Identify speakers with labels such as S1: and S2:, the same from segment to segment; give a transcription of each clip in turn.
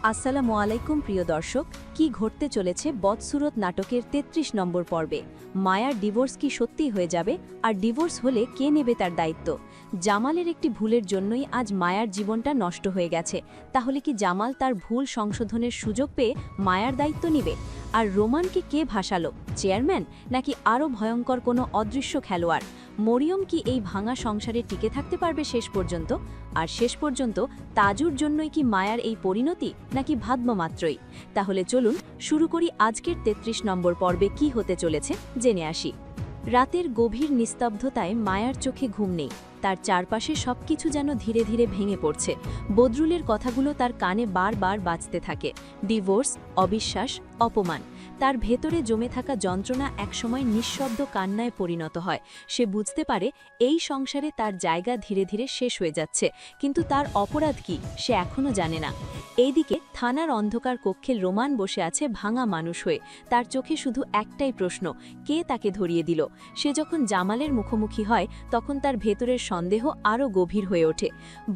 S1: আসসালামু আলাইকুম প্রিয় দর্শক, কি ঘটতে চলেছে বদসুরত নাটকের ৩৩ নম্বর পর্বে? মায়ার ডিভোর্স কি সত্যি হয়ে যাবে? আর ডিভোর্স হলে কে নেবে তার দায়িত্ব? জামালের একটি ভুলের জন্যই আজ মায়ার জীবনটা নষ্ট হয়ে গেছে। তাহলে কি জামাল তার ভুল সংশোধনের সুযোগ পেয়ে মায়ার দায়িত্ব নেবে? আর রোমানকে কে ভাসালো, চেয়ারম্যান নাকি আরও ভয়ঙ্কর কোনো অদৃশ্য খেলোয়াড়? মরিয়ম কি এই ভাঙা সংসারে টিকে থাকতে পারবে শেষ পর্যন্ত? আর শেষ পর্যন্ত তাজুর জন্যই কি মায়ার এই পরিণতি, নাকি ভাগ্য মাত্রই? তাহলে চলুন শুরু করি আজকের ৩৩ নম্বর পর্বে কি হতে চলেছে জেনে আসি। রাতের গভীর নিস্তব্ধতায় মায়ার চোখে ঘুম নেই। তার চারপাশে সবকিছু যেন ধীরে ধীরে ভেঙে পড়ছে। বদরুলের কথাগুলো তার কানে বারবার বাজতে থাকে। ডিভোর্স, অবিশ্বাস, অপমান। তার ভেতরে জমে থাকা যন্ত্রণা একসময় নিঃশব্দ কান্নায় পরিণত হয়। সে বুঝতে পারে এই সংসারে তার জায়গা ধীরে ধীরে শেষ হয়ে যাচ্ছে, কিন্তু তার অপরাধ কি সে এখনও জানে না। এইদিকে থানার অন্ধকার কক্ষে রোমান বসে আছে ভাঙা মানুষ হয়ে। তার চোখে শুধু একটাই প্রশ্ন, কে তাকে ধরিয়ে দিল? সে যখন জামালের মুখোমুখি হয় তখন তার ভেতরের সন্দেহ আরও গভীর হয়ে ওঠে।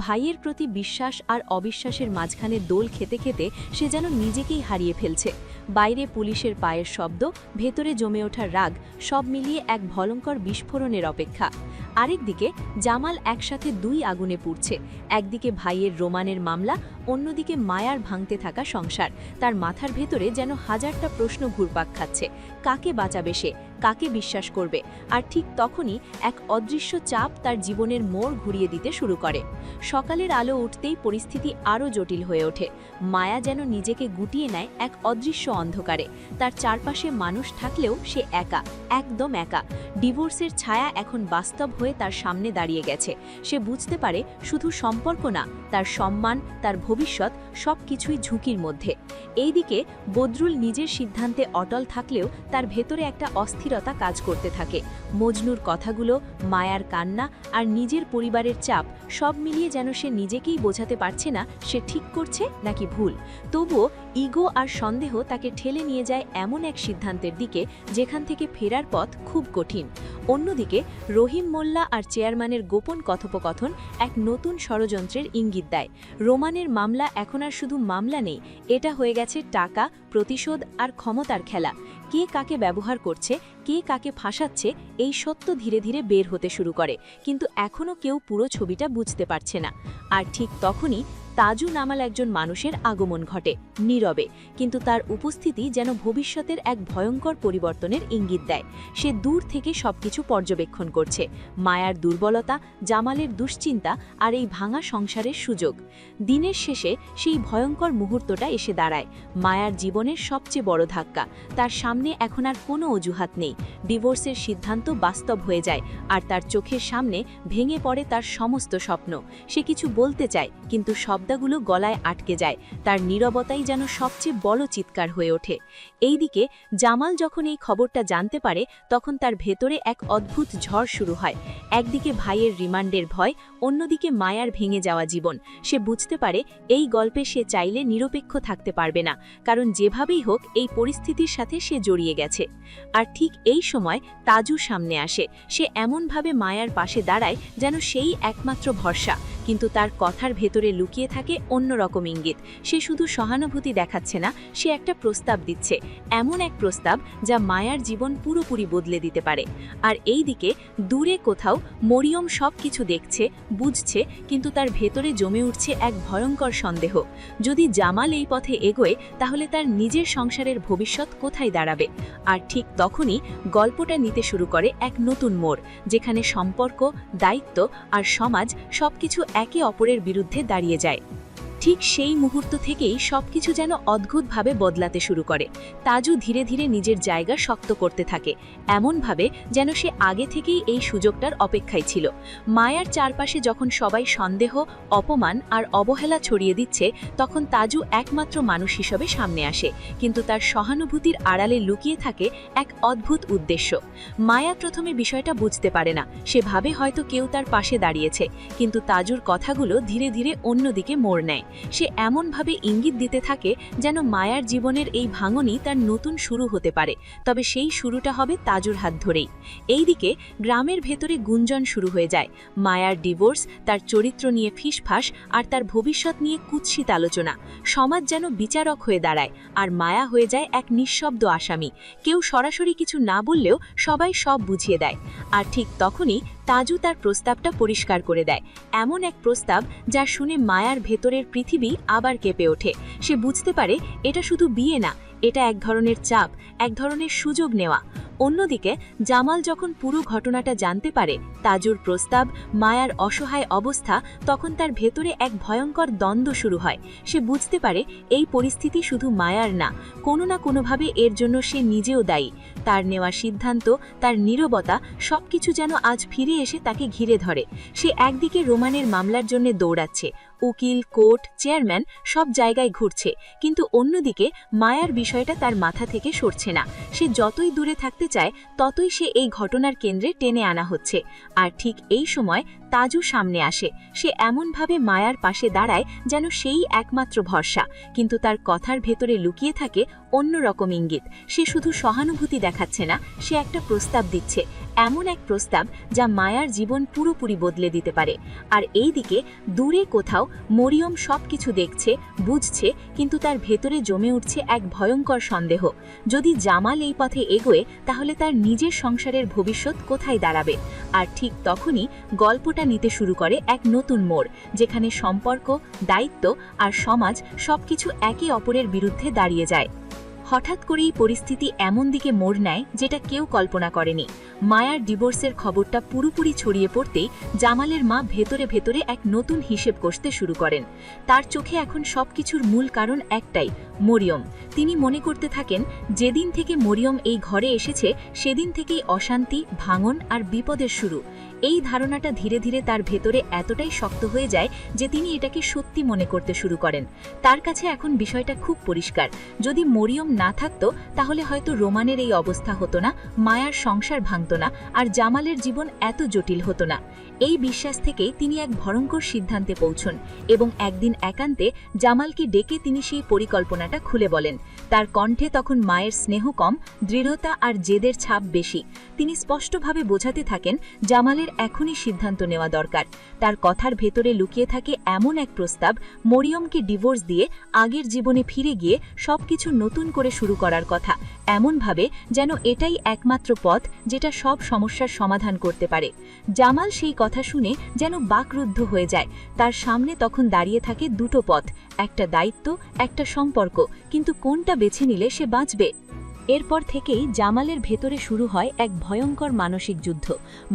S1: ভাইয়ের প্রতি বিশ্বাস আর অবিশ্বাসের মাঝখানে দোল খেতে খেতে সে যেন নিজেকেই হারিয়ে ফেলছে। বাইরে পুলিশের পায়ের শব্দ, ভেতরে জমে ওঠা রাগ, সব মিলিয়ে এক ভয়ঙ্কর বিস্ফোরণের অপেক্ষা। আরেকদিকে জামাল একসাথে দুই আগুনে পুড়ছে। একদিকে ভাইয়ের রোমানের মামলা, অন্যদিকে মায়ার ভাঙতে থাকা সংসার। তার মাথার ভেতরে যেন হাজারটা প্রশ্ন ঘুরপাক খাচ্ছে। কাকে বাঁচাবে সে? কাকে বিশ্বাস করবে? আর ঠিক তখনই এক অদৃশ্য চাপ তার জীবনের মোড় ঘুরিয়ে দিতে শুরু করে। সকালের আলো উঠতেই পরিস্থিতি আরও জটিল হয়ে ওঠে। মায়া যেন নিজেকে গুটিয়ে নেয় এক অদৃশ্য অন্ধকারে। তার চারপাশে মানুষ থাকলেও সে একা, একদম একা। ডিভোর্সের ছায়া এখন বাস্তব হয়ে তার সামনে দাঁড়িয়ে গেছে। সে বুঝতে পারে শুধু সম্পর্ক না, তার সম্মান, তার ভবিষ্যৎ সবকিছুই ঝুঁকির মধ্যে। এইদিকে বদরুল নিজের সিদ্ধান্তে অটল থাকলেও তার ভেতরে একটা অস্থিরতা কাজ করতে থাকে। মজনুর কথাগুলো, মায়ার কান্না আর নিজের পরিবারের চাপ সব মিলিয়ে যেন সে নিজেকেই বোঝাতে পারছে না সে ঠিক করছে নাকি ভুল। তবুও ইগো আর সন্দেহ তাকে ঠেলে নিয়ে যায় এমন এক সিদ্ধান্তের দিকে যেখান থেকে ফেরার পথ খুব কঠিন। অন্যদিকে রহিম মোল্লা আর চেয়ারম্যানের গোপন কথোপকথন এক নতুন ষড়যন্ত্রের ইঙ্গিত দেয়। রোমানের মামলা এখন আর শুধু মামলা নেই, এটা হয়ে গেছে টাকা, প্রতিশোধ আর ক্ষমতার খেলা। কে কাকে ব্যবহার করছে, কে কাকে ফাঁসাচ্ছে, এই সত্য ধীরে ধীরে বের হতে শুরু করে, কিন্তু এখনও কেউ পুরো ছবিটা বুঝতে পারছে না। আর ঠিক তখনই তাজু নামাল একজন মানুষের আগমন ঘটে, নীরবে, কিন্তু তার উপস্থিতি যেন ভবিষ্যতের এক ভয়ঙ্কর পরিবর্তনের ইঙ্গিত দেয়। সে দূর থেকে সবকিছু পর্যবেক্ষণ করছে, মায়ার দুর্বলতা, জামালের দুশ্চিন্তা আর এই ভাঙা সংসারের সুযোগ। দিনের শেষে সেই ভয়ঙ্কর মুহূর্তটা এসে দাঁড়ায়, মায়ার জীবনের সবচেয়ে বড় ধাক্কা। তার সামনে এখন আর কোনো অজুহাত নেই। ডিভোর্সের সিদ্ধান্ত বাস্তব হয়ে যায়, আর তার চোখের সামনে ভেঙে পড়ে তার সমস্ত স্বপ্ন। সে কিছু বলতে চায়, কিন্তু শব্দগুলো গলায় আটকে যায়। তার নীরবতাই যেন সবচেয়ে বড় চিৎকার হয়ে ওঠে। এইদিকে জামাল যখন এই খবরটা জানতে পারে তখন তার ভেতরে এক অদ্ভুত ঝড় শুরু হয়। একদিকে ভাইয়ের রিমান্ডের ভয়, অন্যদিকে মায়ার ভেঙে যাওয়া জীবন। সে বুঝতে পারে এই গল্পে সে চাইলে নিরপেক্ষ থাকতে পারবে না, কারণ যেভাবেই হোক এই পরিস্থিতির সাথে সে জড়িয়ে গেছে। আর ঠিক এই সময় তাজু সামনে আসে। সে এমনভাবে মায়ার পাশে দাঁড়ায় যেন সেই একমাত্র ভরসা, কিন্তু তার কথার ভেতরে লুকিয়ে থাকে অন্যরকম ইঙ্গিত। সে শুধু সহানুভূতি দেখাচ্ছে না, সে একটা প্রস্তাব দিচ্ছে, এমন এক প্রস্তাব যা মায়ার জীবন পুরোপুরি বদলে দিতে পারে। আর এইদিকে দূরে কোথাও মরিয়ম সবকিছু দেখছে, বুঝছে, কিন্তু তার ভেতরে জমে উঠছে এক ভয়ঙ্কর সন্দেহ। যদি জামাল এই পথে এগোয় তাহলে তার নিজের সংসারের ভবিষ্যৎ কোথায় দাঁড়াবে? আর ঠিক তখনই গল্পটা নিতে শুরু করে এক নতুন মোড়, যেখানে সম্পর্ক, দায়িত্ব আর সমাজ সবকিছু একে অপরের বিরুদ্ধে দাঁড়িয়ে যায়। ঠিক সেই মুহূর্ত থেকেই সবকিছু যেন অদ্ভুতভাবে বদলাতে শুরু করে। তাজু ধীরে ধীরে নিজের জায়গা শক্ত করতে থাকে, এমনভাবে যেন সে আগে থেকেই এই সুযোগটার অপেক্ষায় ছিল। মায়ার চারপাশে যখন সবাই সন্দেহ, অপমান আর অবহেলা ছড়িয়ে দিচ্ছে, তখন তাজু একমাত্র মানুষ হিসেবে সামনে আসে, কিন্তু তার সহানুভূতির আড়ালে লুকিয়ে থাকে এক অদ্ভুত উদ্দেশ্য। মায়া প্রথমে বিষয়টা বুঝতে পারে না, সে ভাবে হয়তো কেউ তার পাশে দাঁড়িয়েছে, কিন্তু তাজুর কথাগুলো ধীরে ধীরে অন্যদিকে মোড় নেয়।
S2: সে এমনভাবে ইঙ্গিত দিতে থাকে যেন মায়ার জীবনের এই ভাঙনই তার নতুন শুরু হতে পারে, তবে সেই শুরুটা হবে তাজুর হাত ধরেই। এইদিকে গ্রামের ভেতরে গুঞ্জন শুরু হয়ে যায়। মায়ার ডিভোর্স, তার চরিত্র নিয়ে ফিসফাস আর তার ভবিষ্যৎ নিয়ে কুৎসিত আলোচনা। সমাজ যেন বিচারক হয়ে দাঁড়ায়, আর মায়া হয়ে যায় এক নিঃশব্দ আসামি। কেউ সরাসরি কিছু না বললেও সবাই সব বুঝিয়ে দেয়। আর ঠিক তখনই তাজু তার প্রস্তাবটা পরিষ্কার করে দেয়, এমন এক প্রস্তাব যা শুনে মায়ার ভেতরের পৃথিবী আবার কেঁপে ওঠে। সে বুঝতে পারে এটা শুধু বিয়ে না, এটা এক ধরনের চাপ, এক ধরনের সুযোগ নেওয়া। অন্যদিকে জামাল যখন পুরো ঘটনাটা জানতে পারে, তাজুর প্রস্তাব, মায়ার অসহায় অবস্থা, তখন তার ভেতরে এক ভয়ঙ্কর দ্বন্দ্ব শুরু হয়। সে বুঝতে পারে এই পরিস্থিতি শুধু মায়ার না, কোনো না কোনোভাবে এর জন্য সে নিজেও দায়ী। তার নেওয়া সিদ্ধান্ত, তার নীরবতা, সবকিছু যেন আজ ফিরে এসে তাকে ঘিরে ধরে। সে একদিকে রোমানের মামলার জন্য দৌড়াচ্ছে, উকিল, কোর্ট, চেয়ারম্যান সব জায়গায় ঘুরছে, কিন্তু অন্যদিকে মায়ার বিষয়টা তার মাথা থেকে সরছে না। সে যতই দূরে থাকতে চায়, ততই সে এই ঘটনার কেন্দ্রে টেনে আনা হচ্ছে। আর ঠিক এই সময় তাজু সামনে আসে। সে এমনভাবে মায়ার পাশে দাঁড়ায় যেন সেই একমাত্র ভরসা, কিন্তু তার কথার ভেতরে লুকিয়ে থাকে অন্যরকম ইঙ্গিত। সে শুধু সহানুভূতি দেখাচ্ছে না, সে একটা প্রস্তাব দিচ্ছে, এমন এক প্রস্তাব যা মায়ার জীবন পুরোপুরি বদলে দিতে পারে। আর এইদিকে দূরে কোথাও মরিয়ম সবকিছু দেখছে, বুঝছে, কিন্তু তার ভেতরে জমে উঠছে এক ভয়ঙ্কর সন্দেহ। যদি জামাল এই পথে এগোয়, তাহলে তার নিজের সংসারের ভবিষ্যৎ কোথায় দাঁড়াবে? আর ঠিক তখনই গল্পটা নিতে শুরু করে এক নতুন মোড়, যেখানে সম্পর্ক, দায়িত্ব আর সমাজ সবকিছু একে অপরের বিরুদ্ধে দাঁড়িয়ে যায়। হঠাৎ করেই পরিস্থিতি এমন দিকে মোড় নেয় যেটা কেউ কল্পনা করেনি। মায়ার ডিভোর্সের খবরটা পুরোপুরি ছড়িয়ে পড়তেই জামালের মা ভেতরে ভেতরে এক নতুন হিসেব কষতে শুরু করেন। তার চোখে এখন সবকিছুর মূল কারণ একটাই, মরিয়ম। তিনি মনে করতে থাকেন, যেদিন থেকে মরিয়ম এই ঘরে এসেছে সেদিন থেকেই অশান্তি, ভাঙন আর বিপদের শুরু। এই ধারণাটা ধীরে ধীরে তার ভেতরে এতটাই শক্ত হয়ে যায় যে তিনি এটাকে সত্যি মনে করতে শুরু করেন। তার কাছে এখন বিষয়টা খুব পরিষ্কার, যদি মরিয়ম না থাকতো তাহলে হয়তো রোমানের এই অবস্থা হতো না, মায়ার সংসার ভাঙতো না, আর জামালের জীবন এত জটিল হতো না। এই বিশ্বাস থেকেই তিনি এক ভয়ঙ্কর সিদ্ধান্তে পৌঁছন এবং একদিন একান্তে জামালকে ডেকে তিনি সেই পরিকল্পনাটা খুলে বলেন। তার কণ্ঠে তখন মায়ের স্নেহ কম, দৃঢ়তা আর জেদের ছাপ বেশি। তিনি স্পষ্টভাবে বোঝাতে থাকেন জামালের এখনই সিদ্ধান্ত নেওয়া দরকার। তার কথার ভেতরে লুকিয়ে থাকে এমন এক প্রস্তাব, মরিয়মকে ডিভোর্স দিয়ে আগের জীবনে ফিরে গিয়ে সবকিছু নতুন করে শুরু করার কথা, এমনভাবে যেন এটাই একমাত্র পথ যেটা সব সমস্যার সমাধান করতে পারে। জামাল সেই কথা শুনে যেন বাকরুদ্ধ হয়ে যায়। তার সামনে তখন দাঁড়িয়ে থাকে দুটো পথ, একটা দায়িত্ব, একটা সম্পর্ক, কিন্তু কোনটা বেছে নিলে সে বাঁচবে? এরপর থেকেই জামালের ভেতরে শুরু হয় এক ভয়ঙ্কর মানসিক যুদ্ধ।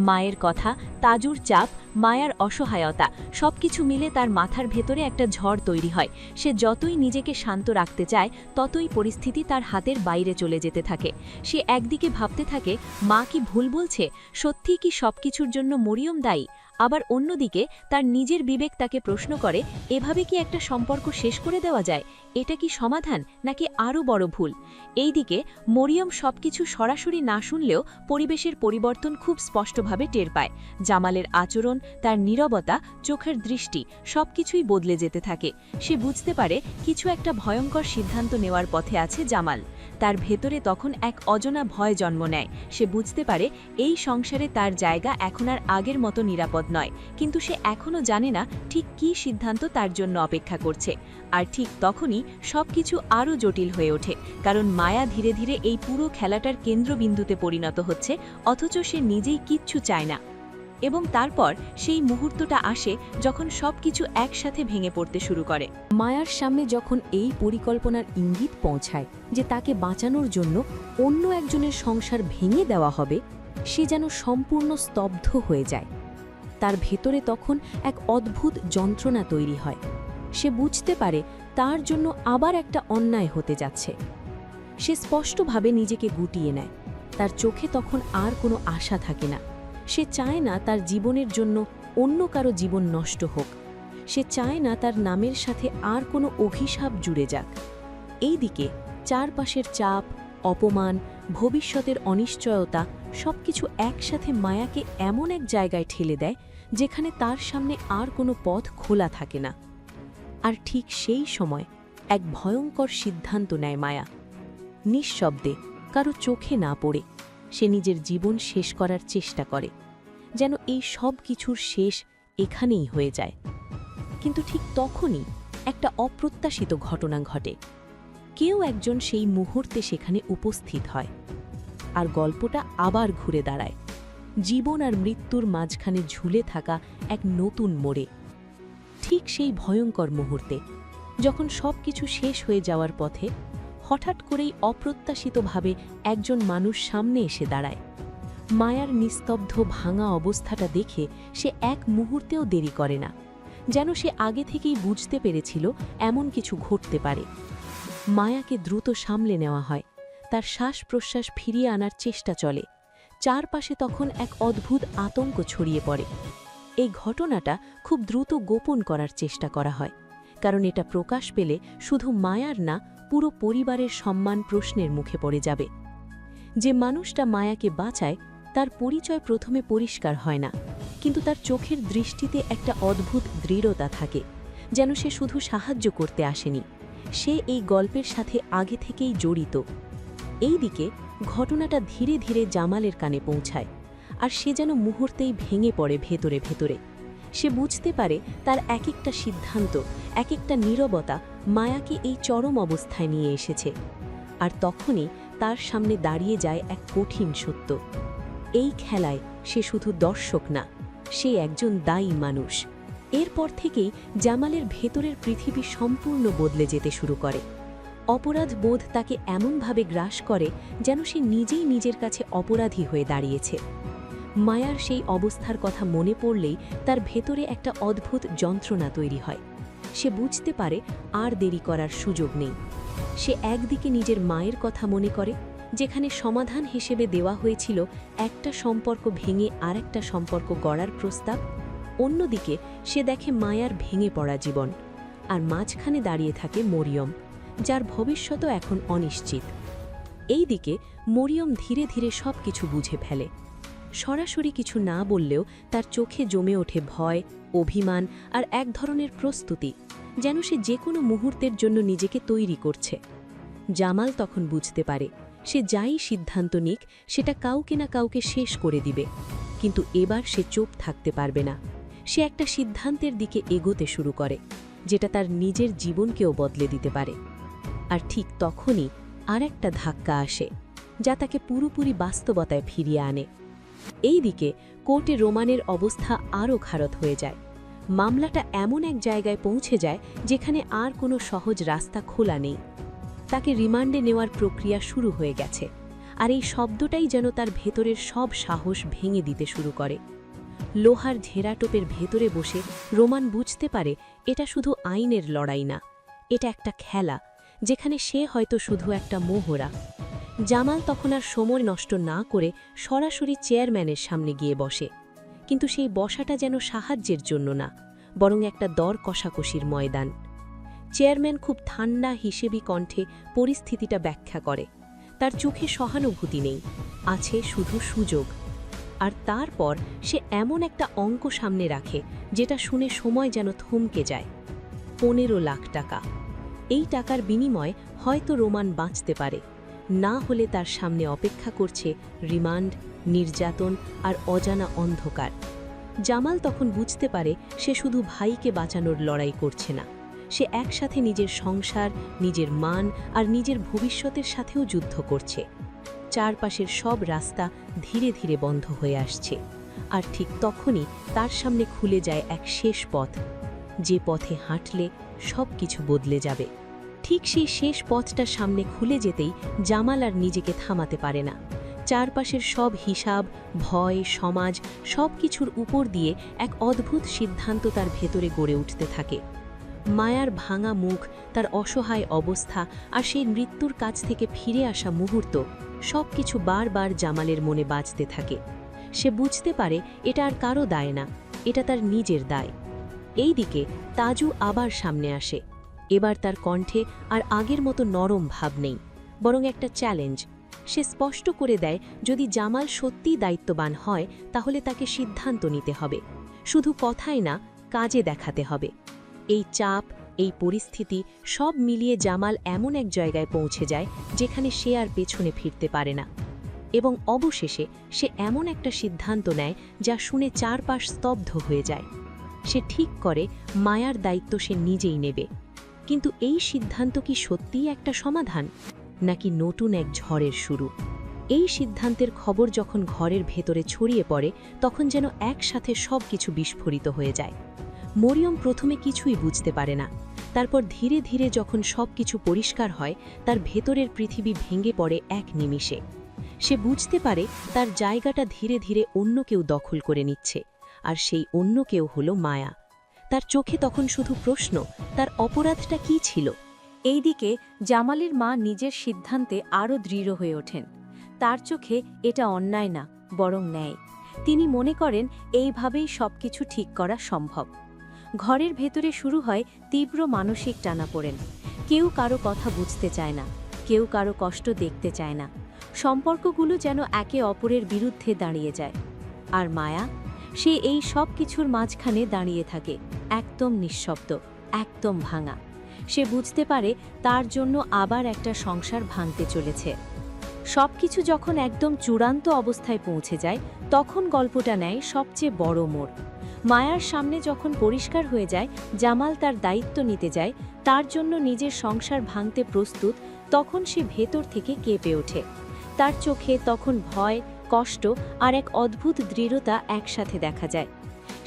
S2: মায়ের কথা, তাজুর চাপ, মায়ার অসহায়তা সবকিছু মিলে তার মাথার ভেতরে একটা ঝড় তৈরি হয়। সে যতই নিজেকে শান্ত রাখতে চায়, ততই পরিস্থিতি তার হাতের বাইরে চলে যেতে থাকে। সে একদিকে ভাবতে থাকে, মা কি ভুল বলছে, সত্যিই কি সবকিছুর জন্য মরিয়ম দায়ী? আবার অন্যদিকে তার নিজের বিবেক তাকে প্রশ্ন করে, এভাবে কি একটা সম্পর্ক শেষ করে দেওয়া যায়? এটা কি সমাধান, নাকি আরও বড় ভুল? এইদিকে মরিয়ম সবকিছু সরাসরি না শুনলেও পরিবেশের পরিবর্তন খুব স্পষ্টভাবে টের পায়। জামালের আচরণ, তার নীরবতা, চোখের দৃষ্টি সবকিছুই বদলে যেতে থাকে। সে বুঝতে পারে কিছু একটা ভয়ঙ্কর সিদ্ধান্ত নেওয়ার পথে আছে জামাল। তার ভেতরে তখন এক অজানা ভয় জন্ম নেয়। সে বুঝতে পারে এই সংসারে তার জায়গা এখন আর আগের মতো নিরাপদ নয়, কিন্তু সে এখনও জানে না ঠিক কী সিদ্ধান্ত তার জন্য অপেক্ষা করছে। আর ঠিক তখনই সবকিছু আরও জটিল হয়ে ওঠে, কারণ মায়া ধীরে ধীরে এই পুরো খেলাটার কেন্দ্রবিন্দুতে পরিণত হচ্ছে, অথচ সে নিজেই কিচ্ছু চায় না। এবং তারপর সেই মুহূর্তটা আসে যখন সবকিছু একসাথে ভেঙে পড়তে শুরু করে। মায়ার সামনে যখন এই পরিকল্পনার ইঙ্গিত পৌঁছায় যে তাকে বাঁচানোর জন্য অন্য একজনের সংসার ভেঙে দেওয়া হবে, সে যেন সম্পূর্ণ স্তব্ধ হয়ে যায়। তার ভেতরে তখন এক অদ্ভুত যন্ত্রণা তৈরি হয়। সে বুঝতে পারে তার জন্য আবার একটা অন্যায় হতে যাচ্ছে। সে স্পষ্টভাবে নিজেকে গুটিয়ে নেয়। তার চোখে তখন আর কোনো আশা থাকে না। সে চায় না তার জীবনের জন্য অন্য কারো জীবন নষ্ট হোক। সে চায় না তার নামের সাথে আর কোনো অভিশাপ জুড়ে যাক। এইদিকে চারপাশের চাপ, অপমান, ভবিষ্যতের অনিশ্চয়তা সবকিছু একসাথে মায়াকে এমন এক জায়গায় ঠেলে দেয় যেখানে তার সামনে আর কোনো পথ খোলা থাকে না।
S3: আর ঠিক সেই সময় এক ভয়ঙ্কর সিদ্ধান্ত নেয় মায়া। নিঃশব্দে, কারো চোখে না পড়ে সে নিজের জীবন শেষ করার চেষ্টা করে, যেন এই সব কিছুর শেষ এখানেই হয়ে যায়। কিন্তু ঠিক তখনই একটা অপ্রত্যাশিত ঘটনা ঘটে। কেউ একজন সেই মুহূর্তে সেখানে উপস্থিত হয়, আর গল্পটা আবার ঘুরে দাঁড়ায় জীবন আর মৃত্যুর মাঝখানে ঝুলে থাকা এক নতুন মোড়ে। ঠিক সেই ভয়ঙ্কর মুহূর্তে, যখন সব কিছু শেষ হয়ে যাওয়ার পথে, হঠাৎ করেই অপ্রত্যাশিতভাবে একজন মানুষ সামনে এসে দাঁড়ায়। মায়ার নিস্তব্ধ ভাঙা অবস্থাটা দেখে সে এক মুহূর্তেও দেরি করে না, যেন সে আগে থেকেই বুঝতে পেরেছিল এমন কিছু ঘটতে পারে। মায়াকে দ্রুত সামলে নেওয়া হয়, তার শ্বাস প্রশ্বাস ফিরিয়ে আনার চেষ্টা চলে। চারপাশে তখন এক অদ্ভুত আতঙ্ক ছড়িয়ে পড়ে। এই ঘটনাটা খুব দ্রুত গোপন করার চেষ্টা করা হয়, কারণ এটা প্রকাশ পেলে শুধু মায়ার না, পুরো পরিবারের সম্মান প্রশ্নের মুখে পড়ে যাবে। যে মানুষটা মায়াকে বাঁচায় তার পরিচয় প্রথমে পরিষ্কার হয় না, কিন্তু তার চোখের দৃষ্টিতে একটা অদ্ভুত দৃঢ়তা থাকে, যেন সে শুধু সাহায্য করতে আসেনি, সে এই গল্পের সাথে আগে থেকেই জড়িত। এইদিকে ঘটনাটা ধীরে ধীরে জামালের কানে পৌঁছায়, আর সে যেন মুহূর্তেই ভেঙে পড়ে ভেতরে ভেতরে। সে বুঝতে পারে তার এক একটা সিদ্ধান্ত, এক একটা নীরবতা মায়াকে এই চরম অবস্থায় নিয়ে এসেছে। আর তখনই তার সামনে দাঁড়িয়ে যায় এক কঠিন সত্য। এই খেলায় সে শুধু দর্শক না, সে একজন দায়ী মানুষ। এরপর থেকেই জামালের ভেতরের পৃথিবী সম্পূর্ণ বদলে যেতে শুরু করে। অপরাধ বোধ তাকে এমনভাবে গ্রাস করে যেন সে নিজেই নিজের কাছে অপরাধী হয়ে দাঁড়িয়েছে। মায়ার সেই অবস্থার কথা মনে পড়লেই তার ভেতরে একটা অদ্ভুত যন্ত্রণা তৈরি হয়। সে বুঝতে পারে আর দেরি করার সুযোগ নেই। সে একদিকে নিজের মায়ের কথা মনে করে, যেখানে সমাধান হিসেবে দেওয়া হয়েছিল একটা সম্পর্ক ভেঙে আরেকটা সম্পর্ক গড়ার প্রস্তাব। অন্যদিকে সে দেখে মায়ার ভেঙে পড়া জীবন, আর মাঝখানে দাঁড়িয়ে থাকে মরিয়ম, যার ভবিষ্যতও এখন অনিশ্চিত। এইদিকে মরিয়ম ধীরে ধীরে সব কিছু বুঝে ফেলে। সরাসরি কিছু না বললেও তার চোখে জমে ওঠে ভয়, অভিমান আর এক ধরনের প্রস্তুতি, যেন সে যে কোনো মুহূর্তের জন্য নিজেকে তৈরি করছে। জামাল তখন বুঝতে পারে সে যাই সিদ্ধান্ত নিক সেটা কাউকে না কাউকে শেষ করে দিবে, কিন্তু এবার সে চুপ থাকতে পারবে না। সে একটা সিদ্ধান্তের দিকে এগোতে শুরু করে, যেটা তার নিজের জীবনকেও বদলে দিতে পারে। আর ঠিক তখনই আর একটা ধাক্কা আসে, যা তাকে পুরোপুরি বাস্তবতায় ফিরিয়ে আনে। এইদিকে কোর্টে রোমানের অবস্থা আরও খারাপ হয়ে যায়। মামলাটা এমন এক জায়গায় পৌঁছে যায় যেখানে আর কোনো সহজ রাস্তা খোলা নেই। তাকে রিমান্ডে নেওয়ার প্রক্রিয়া শুরু হয়ে গেছে, আর এই শব্দটাই যেন তার ভেতরের সব সাহস ভেঙে দিতে শুরু করে। লোহার ঝেরাটোপের ভেতরে বসে রোমান বুঝতে পারে এটা শুধু আইনের লড়াই না, এটা একটা খেলা, যেখানে সে হয়তো শুধু একটা মোহরা। জামাল তখন আর সময় নষ্ট না করে সরাসরি চেয়ারম্যানের সামনে গিয়ে বসে, কিন্তু সেই বসাটা যেন সাহায্যের জন্য না, বরং একটা দর কষাকষির ময়দান। চেয়ারম্যান খুব ঠান্ডা হিসেবি কণ্ঠে পরিস্থিতিটা ব্যাখ্যা করে। তার চোখে সহানুভূতি নেই, আছে শুধু সুযোগ। আর তারপর সে এমন একটা অঙ্ক সামনে রাখে যেটা শুনে সময় যেন থমকে যায়। 15 লাখ টাকা। এই টাকার বিনিময়ে হয়তো রোমান বাঁচতে পারে, না হলে তার সামনে অপেক্ষা করছে রিমান্ড, নির্যাতন আর অজানা অন্ধকার। জামাল তখন বুঝতে পারে সে শুধু ভাইকে বাঁচানোর লড়াই করছে না, সে একসাথে নিজের সংসার, নিজের মান আর নিজের ভবিষ্যতের সাথেও যুদ্ধ করছে। চারপাশের সব রাস্তা ধীরে ধীরে বন্ধ হয়ে আসছে, আর ঠিক তখনই তার সামনে খুলে যায় এক শেষ পথ, যে পথে হাঁটলে সব কিছু বদলে যাবে। ঠিক সেই শেষ পথটা সামনে খুলে যেতেই জামাল আর নিজেকে থামাতে পারে না। চারপাশের সব হিসাব, ভয়, সমাজ সব কিছুর উপর দিয়ে এক অদ্ভুত সিদ্ধান্ত তার ভেতরে গড়ে উঠতে থাকে। মায়ার ভাঙা মুখ, তার অসহায় অবস্থা আর সেই মৃত্যুর কাছ থেকে ফিরে আসা মুহূর্ত, সব কিছু বারবার জামালের মনে বাজতে থাকে। সে বুঝতে পারে এটা আর কারো দায় না, এটা তার নিজের দায়। এইদিকে তাজু আবার সামনে আসে। এবার তার কণ্ঠে আর আগের মতো নরম ভাব নেই, বরং একটা চ্যালেঞ্জ। সে স্পষ্ট করে দেয় যদি জামাল সত্যিই দায়িত্ববান হয় তাহলে তাকে সিদ্ধান্ত নিতে হবে, শুধু কথাই না, কাজে দেখাতে হবে। এই চাপ, এই পরিস্থিতি সব মিলিয়ে জামাল এমন এক জায়গায় পৌঁছে যায় যেখানে সে আর পেছনে ফিরতে পারে না, এবং অবশেষে সে এমন একটা সিদ্ধান্ত নেয় যা শুনে চারপাশ স্তব্ধ হয়ে যায়। সে ঠিক করে মায়ার দায়িত্ব সে নিজেই নেবে। কিন্তু এই সিদ্ধান্ত কি সত্যিই একটা সমাধান, নাকি নতুন এক ঝড়ের শুরু? এই সিদ্ধান্তের খবর যখন ঘরের ভেতরে ছড়িয়ে পড়ে তখন যেন একসাথে সবকিছু বিস্ফোরিত হয়ে যায়। মরিয়ম প্রথমে কিছুই বুঝতে পারে না, তারপর ধীরে ধীরে যখন সবকিছু পরিষ্কার হয় তার ভেতরের পৃথিবী ভেঙে পড়ে এক নিমিষে। সে বুঝতে পারে তার জায়গাটা ধীরে ধীরে অন্য কেউ দখল করে নিচ্ছে, আর সেই অন্য কেউ হলো মায়া। তার চোখে তখন শুধু প্রশ্ন, তার অপরাধটা কী ছিল?
S1: এইদিকে জামালের মা নিজের সিদ্ধান্তে আরও দৃঢ় হয়ে ওঠেন। তার চোখে এটা অন্যায় না, বরং ন্যায়। তিনি মনে করেন এইভাবেই সবকিছু ঠিক করা সম্ভব। ঘরের ভেতরে শুরু হয় তীব্র মানসিক টানাপোড়েন। কেউ কারো কথা বুঝতে চায় না, কেউ কারো কষ্ট দেখতে চায় না। সম্পর্কগুলো যেন একে অপরের বিরুদ্ধে দাঁড়িয়ে যায়। আর মায়া, সে এই সব কিছুর মাঝখানে দাঁড়িয়ে থাকে, একদম নিঃশব্দ, একদম ভাঙা। সে বুঝতে পারে তার জন্য আবার একটা সংসার ভাঙতে চলেছে। সবকিছু যখন একদম চূড়ান্ত অবস্থায় পৌঁছে যায় তখন গল্পটা নেয় সবচেয়ে বড় মোড়। মায়ার সামনে যখন পরিষ্কার হয়ে যায় জামাল তার দায়িত্ব নিতে যায়, তার জন্য নিজের সংসার ভাঙতে প্রস্তুত, তখন সে ভেতর থেকে কেঁপে ওঠে। তার চোখে তখন ভয়, কষ্ট আর এক অদ্ভুত দৃঢ়তা একসাথে দেখা যায়।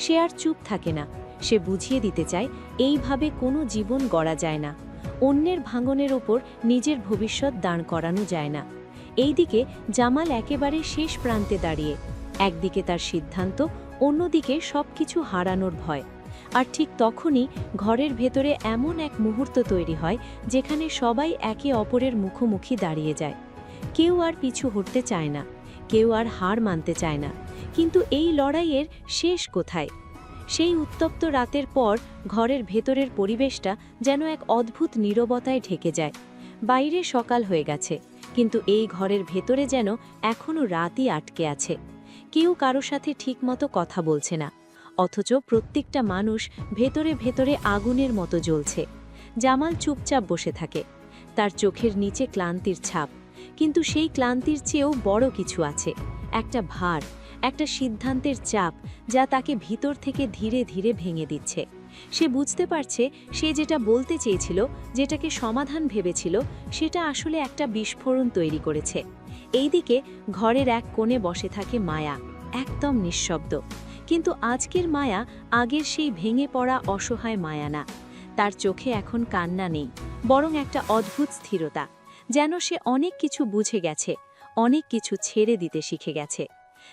S1: সে আর চুপ থাকে না, সে বুঝিয়ে দিতে চায় এইভাবে কোনো জীবন গড়া যায় না, অন্যের ভাঙনের ওপর নিজের ভবিষ্যৎ দাঁড় করানো যায় না। এইদিকে জামাল একেবারে শেষ প্রান্তে দাঁড়িয়ে, একদিকে তার সিদ্ধান্ত, অন্যদিকে সবকিছু হারানোর ভয়। আর ঠিক তখনই ঘরের ভেতরে এমন এক মুহূর্ত তৈরি হয় যেখানে সবাই একে অপরের মুখোমুখি দাঁড়িয়ে যায়। কেউ আর পিছু হটতে চায় না, কেউ আর হার মানতে চায় না। কিন্তু এই লড়াইয়ের শেষ কোথায়? সেই উত্তপ্ত রাতের পর ঘরের ভেতরের পরিবেশটা যেন এক অদ্ভুত নীরবতায় ঢেকে যায়। বাইরে সকাল হয়ে গেছে, কিন্তু এই ঘরের ভেতরে যেন এখনও রাতই আটকে আছে। কেউ কারো সাথে ঠিকমতো কথা বলছে না, অথচ প্রত্যেকটা মানুষ ভেতরে ভেতরে আগুনের মতো জ্বলছে। জামাল চুপচাপ বসে থাকে, তার চোখের নিচে ক্লান্তির ছাপ। কিন্তু সেই ক্লান্তির চেয়েও বড় কিছু আছে, একটা ভার, একটা সিদ্ধান্তের চাপ যা তাকে ভিতর থেকে ধীরে ধীরে ভেঙে দিচ্ছে। সে বুঝতে পারছে সে যেটা বলতে চেয়েছিল, যেটাকে সমাধান ভেবেছিল, সেটা আসলে একটা বিস্ফোরণ তৈরি করেছে। এইদিকে ঘরের এক কোণে বসে থাকে মায়া, একদম নিঃশব্দ। কিন্তু আজকের মায়া আগের সেই ভেঙে পড়া অসহায় মায়া না। তার চোখে এখন কান্না নেই, বরং একটা অদ্ভুত স্থিরতা, যেন সে অনেক কিছু বুঝে গেছে, অনেক কিছু ছেড়ে দিতে শিখে গেছে।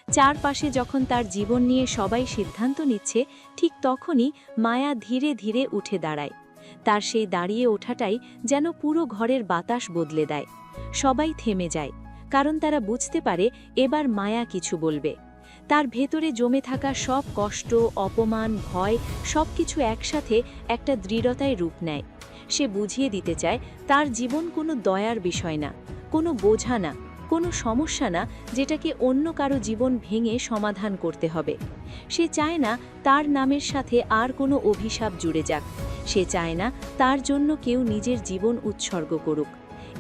S1: চারপাশে যখন তার জীবন নিয়ে সবাই সিদ্ধান্ত নিচ্ছে, ঠিক তখনই মায়া ধীরে ধীরে উঠে দাঁড়ায়। তার সেই দাঁড়িয়ে ওঠাটাই যেন পুরো ঘরের বাতাস বদলে দেয়। সবাই থেমে যায়, কারণ তারা বুঝতে পারে এবার মায়া কিছু বলবে। তার ভেতরে জমে থাকা সব কষ্ট, অপমান, ভয় সবকিছু একসাথে একটা দৃঢ়তায় রূপ নেয়। সে বুঝিয়ে দিতে চায় তার জীবন কোনো দয়ার বিষয় না, কোনো বোঝা না, কোনো সমস্যা না যেটাকে অন্য কারো জীবন ভেঙে সমাধান করতে হবে। সে চায় না তার নামের সাথে আর কোনো অভিশাপ জুড়ে যাক। সে চায় না তার জন্য কেউ নিজের জীবন উৎসর্গ করুক।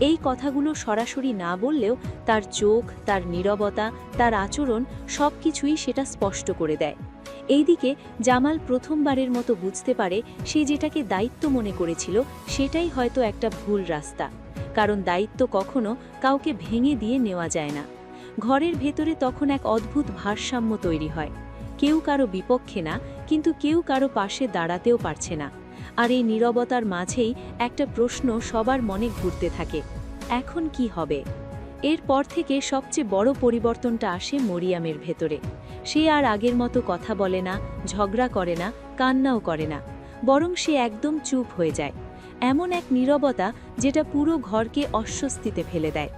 S1: এই কথাগুলো সরাসরি না বললেও তার চোখ, তার নীরবতা, তার আচরণ সবকিছুই সেটা স্পষ্ট করে দেয়। এইদিকে জামাল প্রথমবারের মতো বুঝতে পারে সে যেটাকে দায়িত্ব মনে করেছিল সেটাই হয়তো একটা ভুল রাস্তা, কারণ দায়িত্ব কখনো কাউকে ভেঙে দিয়ে নেওয়া যায় না। ঘরের ভেতরে তখন এক অদ্ভুত ভারসাম্য তৈরি হয়। কেউ কারো বিপক্ষে না, কিন্তু কেউ কারো পাশে দাঁড়াতেও পারছে না। আর এই নীরবতার মাঝেই একটা প্রশ্ন সবার মনে ঘুরতে থাকে, এখন কি হবে? এরপর থেকে সবচেয়ে বড় পরিবর্তনটা আসে মরিয়ামের ভেতরে। সে আর আগের মতো কথা বলে না, ঝগড়া করে না, কান্নাও করে না, বরং সে একদম চুপ হয়ে যায়। এমন এক নীরবতা যেটা পুরো ঘরকে অস্বস্তিতে ফেলে দেয়।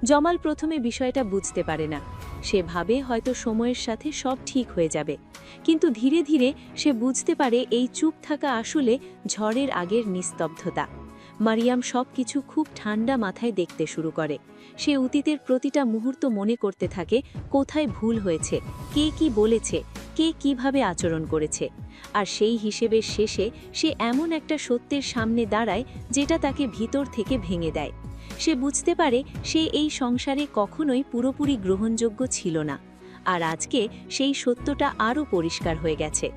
S1: জামাল প্রথমে বিষয়টা বুঝতে পারে না। সে ভাবে হয়তো সময়ের সাথে সব ঠিক হয়ে যাবে, কিন্তু ধীরে ধীরে সে বুঝতে পারে এই চুপ থাকা আসলে ঝড়ের আগের নিস্তব্ধতা।
S2: মারিয়াম সবকিছু খুব ঠান্ডা মাথায় দেখতে শুরু করে। সে অতীতের প্রতিটা মুহূর্ত মনে করতে থাকে কোথায় ভুল হয়েছে, কে কি বলেছে, কে কিভাবে আচরণ করেছে। আর সেই হিসেবের শেষে সে এমন একটা সত্যের সামনে দাঁড়ায় যেটা তাকে ভিতর থেকে ভেঙে দেয়। সে বুঝতে পারে সে এই সংসারে কখনোই পুরোপুরি গ্রহণযোগ্য ছিল না, আর আজকে সেই সত্যটা আরও পরিষ্কার হয়ে গেছে।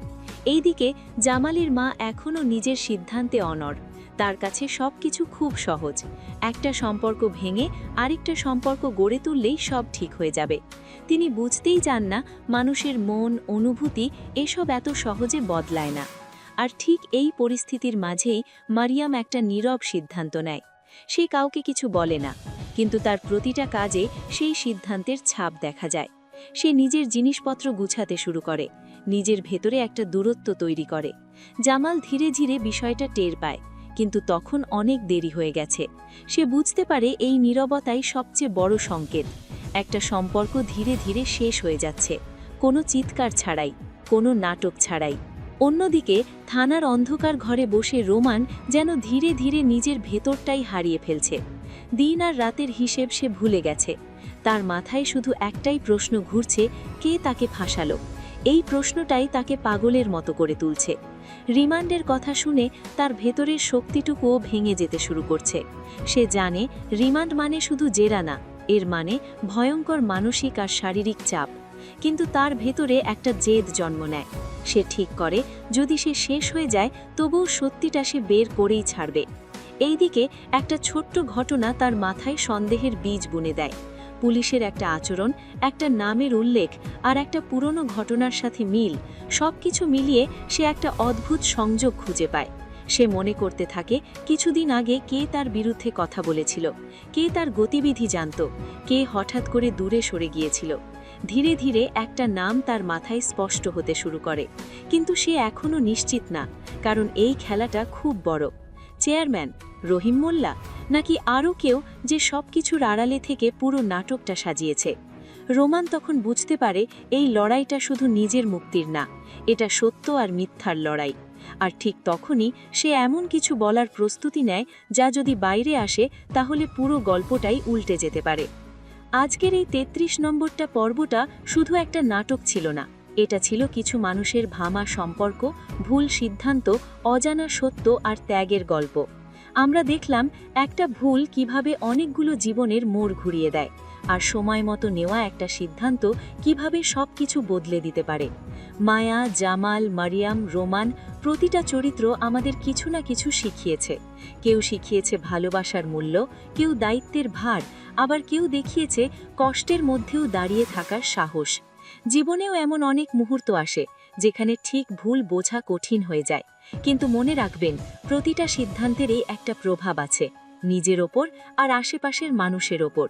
S2: এইদিকে জামালের মা এখনও নিজের সিদ্ধান্তে অনড়। তার কাছে সবকিছু খুব সহজ, একটা সম্পর্ক ভেঙে আরেকটা সম্পর্ক গড়ে তুললেই সব ঠিক হয়ে যাবে। তিনি বুঝতেই চান না মানুষের মন, অনুভূতি এসব এত সহজে বদলায় না। আর ঠিক এই পরিস্থিতির মাঝেই মারিয়াম একটা নীরব সিদ্ধান্ত নেয়। সে কাউকে কিছু বলে না, কিন্তু তার প্রতিটা কাজে সেই সিদ্ধান্তের ছাপ দেখা যায়। সে নিজের জিনিসপত্র গুছাতে শুরু করে, নিজের ভেতরে একটা দূরত্ব তৈরি করে। জামাল ধীরে ধীরে বিষয়টা টের পায়, কিন্তু তখন অনেক দেরি হয়ে গেছে। সে বুঝতে পারে এই নীরবতাই সবচেয়ে বড় সংকেত। একটা সম্পর্ক ধীরে ধীরে শেষ হয়ে যাচ্ছে, কোনো চিৎকার ছাড়াই, কোনো নাটক ছাড়াই। অন্যদিকে থানার অন্ধকার ঘরে বসে রোমান যেন ধীরে ধীরে নিজের ভেতরটাই হারিয়ে ফেলছে। দিন আর রাতের হিসেব সে ভুলে গেছে। তার মাথায় শুধু একটাই প্রশ্ন ঘুরছে, কে তাকে ফাঁসালো? এই প্রশ্নটাই তাকে পাগলের মতো করে তুলছে। রিমান্ডের কথা শুনে তার ভেতরের শক্তিটুকুও ভেঙে যেতে শুরু করছে। সে জানে রিমান্ড মানে শুধু জেরা না, এর মানে ভয়ঙ্কর মানসিক আর শারীরিক চাপ। কিন্তু তার ভেতরে একটা জেদ জন্ম নেয়। সে ঠিক করে যদি সে শেষ হয়ে যায় তবুও সত্যিটা সে বের করেই ছাড়বে। এইদিকে একটা ছোট্ট ঘটনা তার মাথায় সন্দেহের বীজ বুনে দেয়। পুলিশের একটা আচরণ, একটা নামের উল্লেখ আর একটা পুরনো ঘটনার সাথে মিল, সবকিছু মিলিয়ে সে একটা অদ্ভুত সংযোগ খুঁজে পায়। সে মনে করতে থাকে কিছুদিন আগে কে তার বিরুদ্ধে কথা বলেছিল, কে তার গতিবিধি জানত, কে হঠাৎ করে দূরে সরে গিয়েছিল। ধীরে ধীরে একটা নাম তার মাথায় স্পষ্ট হতে শুরু করে, কিন্তু সে এখনও নিশ্চিত না, কারণ এই খেলাটা খুব বড়। চেয়ারম্যান, রহিম মোল্লা, নাকি আরও কেউ যে সবকিছুর আড়ালে থেকে পুরো নাটকটা সাজিয়েছে? রোমান তখন বুঝতে পারে এই লড়াইটা শুধু নিজের মুক্তির না, এটা সত্য আর মিথ্যার লড়াই। আর ঠিক তখনই সে এমন কিছু বলার প্রস্তুতি নেয় যা যদি বাইরে আসে তাহলে পুরো গল্পটাই উল্টে যেতে পারে। আজকের এই ৩৩ নম্বরটা পর্বটা শুধু একটা নাটক ছিল না, এটা ছিল কিছু মানুষের ভামা সম্পর্ক, ভুল সিদ্ধান্ত, অজানা সত্য আর ত্যাগের গল্প। আমরা দেখলাম একটা ভুল কিভাবে অনেকগুলো জীবনের মোড় ঘুরিয়ে দেয়, আর সময় মতো নেওয়া একটা সিদ্ধান্ত কিভাবে সবকিছু বদলে দিতে পারে। মায়া, জামাল, মারিয়াম, রোমান, প্রতিটা চরিত্র আমাদের কিছু না কিছু শিখিয়েছে। কেউ শিখিয়েছে ভালোবাসার মূল্য, কেউ দায়িত্বের ভার, আবার কেউ দেখিয়েছে কষ্টের মধ্যেও দাঁড়িয়ে থাকার সাহস। জীবনেও এমন অনেক মুহূর্ত আসে যেখানে ঠিক ভুল বোঝা কঠিন হয়ে যায়, কিন্তু মনে রাখবেন প্রতিটা সিদ্ধান্তেরই একটা প্রভাব আছে, নিজের ওপর আর আশেপাশের মানুষের ওপর।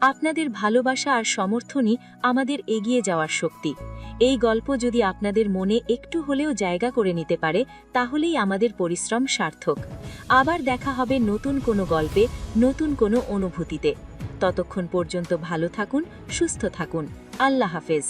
S2: আপনাদের ভালোবাসা আর সমর্থনই আমাদের এগিয়ে যাওয়ার শক্তি। এই গল্প যদি আপনাদের মনে একটু হলেও জায়গা করে নিতে পারে তাহলেই আমাদের পরিশ্রম সার্থক। আবার দেখা হবে নতুন কোনো গল্পে, নতুন কোনো অনুভূতিতে। ততক্ষণ পর্যন্ত ভালো থাকুন, সুস্থ থাকুন। আল্লাহ হাফেজ।